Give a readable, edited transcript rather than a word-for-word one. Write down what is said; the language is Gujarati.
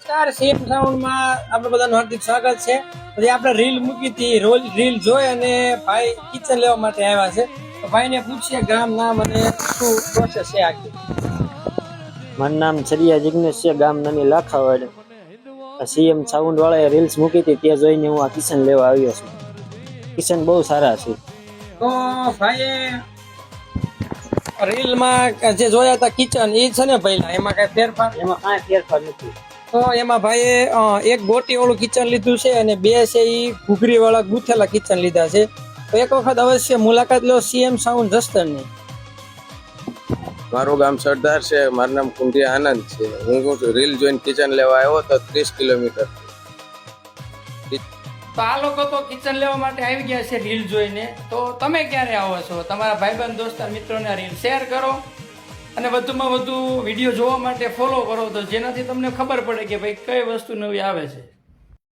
નમસ્કાર સીએમ સાઉન્ડમાં આપણે બધાનું હાર્દિક સ્વાગત છે. પછી આપણે રીલ મૂકી હતી, રીલ જોઈ અને ભાઈ કિચન લેવા માટે આવ્યા છે. તો ભાઈને પૂછીએ ગામ નામ અને શું પ્રોસેસ છે આખી. મારું નામ છરિયા જિગ્નેશ છે, ગામ નાની લાખાવાડ. સીએમ સાઉન્ડ વાળાએ રીલ્સ મૂકી હતી, ત્યાં જોઈને હું આ કિચન લેવા આવ્યો છું. કિચન બહુ સારા છે. તો ભાઈએ રીલમાં જે જોયા હતા કિચન એ છે ને પહેલા, એમાં કઈ ફેરફાર? એમાં કાંઈ ફેરફાર નથી. તો એમાં ભાઈએ એક ગોટી વાળું કિચન લીધું છે અને બે છે એ ઘૂઘરી વાળા ગૂંથેલા કિચન લીધા છે. તો એક વખત અવશ્ય મુલાકાત લો સીએમ સાઉન્ડ જસદણની. મારું ગામ સરદાર છે, મારું નામ કુંડિયા આનંદ છે. હું રીલ જોઈને કિચન લેવા આવ્યો તો 30 કિલોમીટર. તો આ લોકો તો કિચન લેવા માટે આવી ગયા છે રીલ જોઈને. તો તમે ક્યારે આવો છો? તમારા ભાઈબંધ દોસ્તાર મિત્રોને રીલ શેર કરો અને વધુમાં વધુ વિડીયો જોવા માટે ફોલો કરો, તો જેનાથી તમને ખબર પડે કે ભાઈ કઈ વસ્તુ નવી આવે છે.